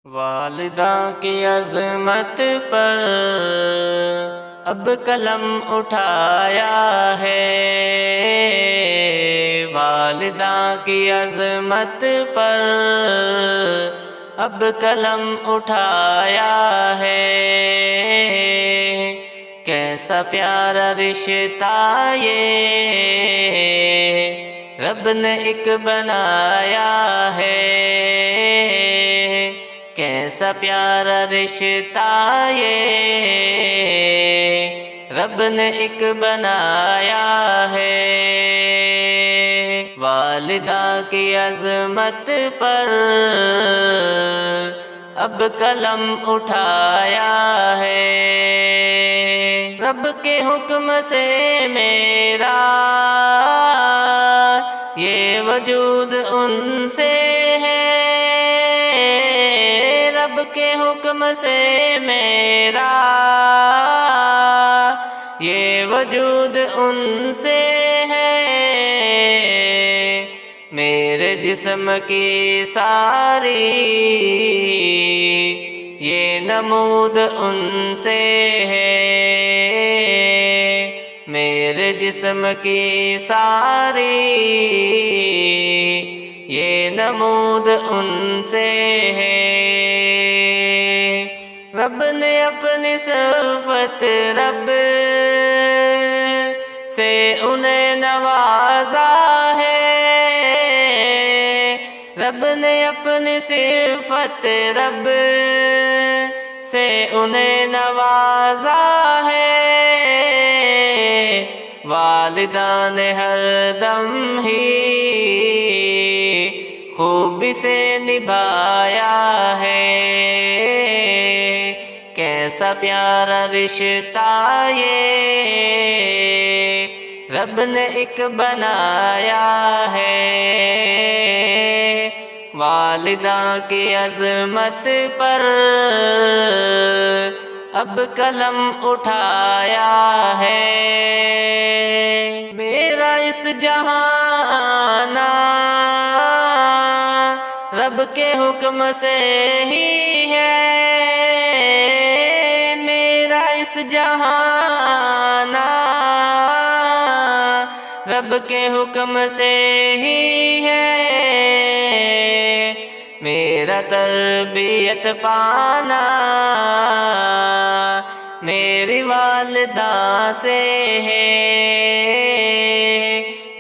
والدہ کی عظمت پر اب قلم اٹھایا ہے، والدہ کی عظمت پر اب قلم اٹھایا ہے۔ کیسا پیارا رشتہ یہ رب نے ایک بنایا ہے، کیسا پیارا رشتہ یہ رب نے ایک بنایا ہے۔ والدہ کی عظمت پر اب قلم اٹھایا ہے، رب کے حکم سے میرا یہ وجود ان سے ہے، رب کے حکم سے میرا یہ وجود ان سے ہے۔ میرے جسم کی ساری یہ نمود ان سے ہے، میرے جسم کی ساری یہ نمود ان سے ہے۔ رب نے اپنی صفت رب سے انہیں نوازا ہے، رب نے اپنی صفت رب سے انہیں نوازا ہے۔ والدہ نے ہر دم ہی خوبی سے نبھایا ہے، کیسا پیارا رشتہ یہ رب نے ایک بنایا ہے۔ والدہ کی عظمت پر اب قلم اٹھایا ہے، میرا اس جہان رب کے حکم سے ہی ہے، میرا اس جہان رب کے حکم سے ہی ہے۔ میرا تربیت پانا میری والدہ سے ہے،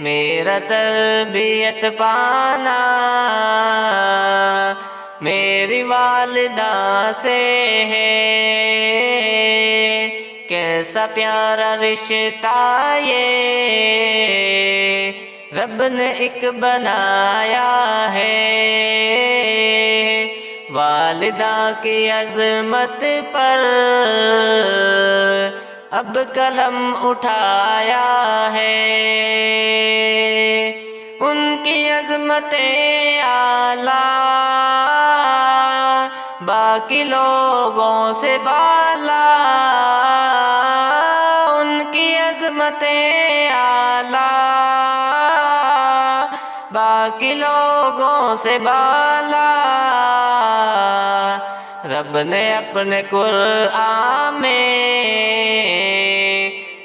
میرا تربیت پانا میری والدہ سے ہے۔ کیسا پیارا رشتہ یہ رب نے ایک بنایا ہے، والدہ کی عظمت پر اب قلم اٹھایا ہے۔ ان کی عظمتیں اعلیٰ باقی لوگوں سے بالا، ان کی عظمتیں اعلیٰ باقی لوگوں سے بالا۔ رب نے اپنے قرآن میں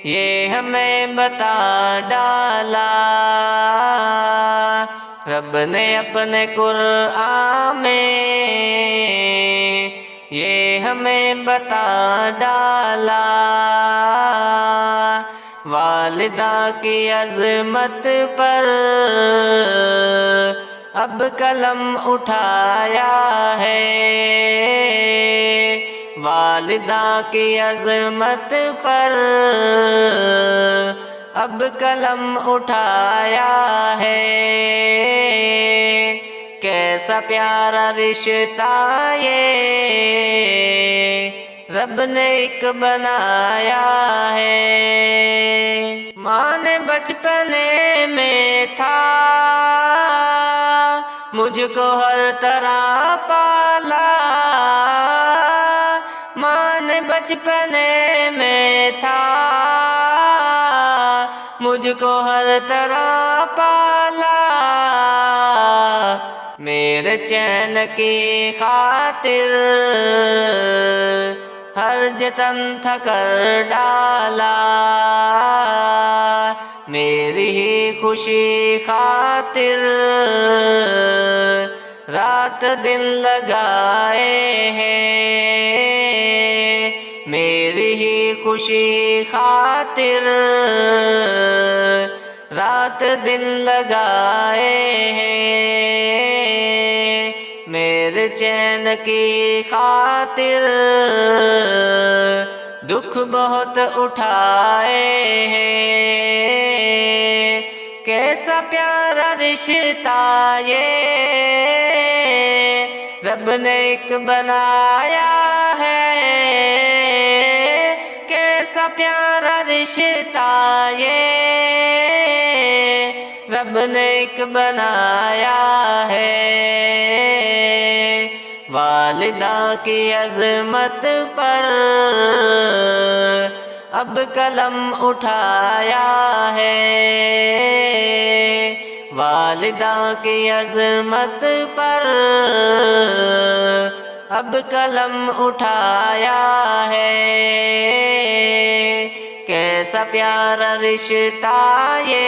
یہ ہمیں بتا ڈالا، رب نے اپنے قرآن میں یہ ہمیں بتا ڈالا۔ والدہ کی عظمت پر اب قلم اٹھایا ہے، والدہ کی عظمت پر اب قلم اٹھایا ہے۔ کیسا پیارا رشتہ یہ رب نے ایک بنایا ہے۔ ماں نے بچپنے میں تھا مجھ کو ہر طرح پالا، ماں نے بچپنے میں تھا مجھ کو ہر طرح پالا، میرے میرے چین کی خاطر ہر جتن تھا کر ڈالا، میری ہی خوشی خاطر رات دن لگائے ہیں، میری ہی خوشی خاطر رات دن لگائے ہیں، میرے چین کی خاطر دکھ بہت اٹھائے ہیں، کیسا پیارا رشتہ یہ رب نے ایک بنایا ہے، کیسا پیارا رشتہ یہ رب نے ایک بنایا ہے، والدہ کی عظمت پر اب قلم اٹھایا ہے، والدہ کی عظمت پر اب قلم اٹھایا ہے، کیسا پیارا رشتہ یہ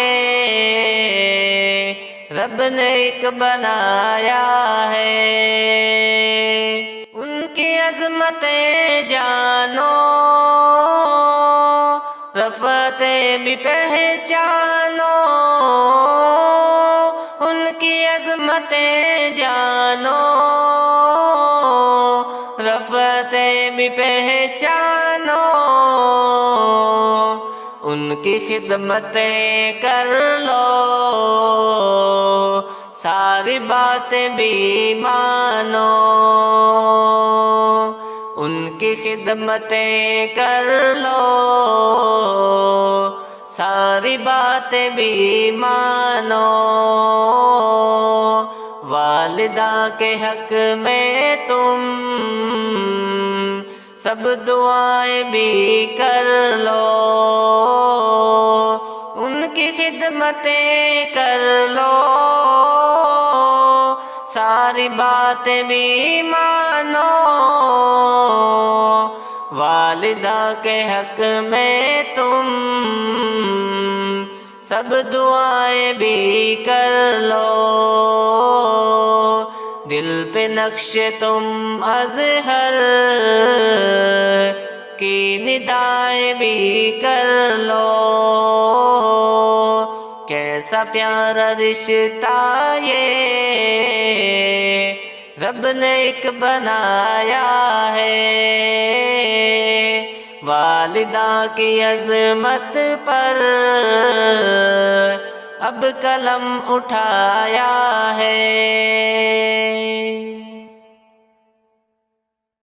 رب نے ایک بنایا ہے، ان کی عظمتیں جانو رفتیں بھی پہچانو، ان کی عظمتیں جانو رفتیں بھی پہچانو، ان کی خدمتیں کر لو ساری باتیں بھی مانو، ان کی خدمتیں کر لو ساری باتیں بھی مانو، والدہ کے حق میں تم سب دعائیں بھی کر لو، ان کی خدمتیں کر لو ساری باتیں بھی مانو، والدہ کے حق میں تم سب دعائیں بھی کر لو، دل پہ نقش تم اظہر کی ندائیں بھی کر لو، کیسا پیارا رشتہ یہ رب نے ایک بنایا ہے، والدہ کی عظمت پر اب قلم اٹھایا ہے،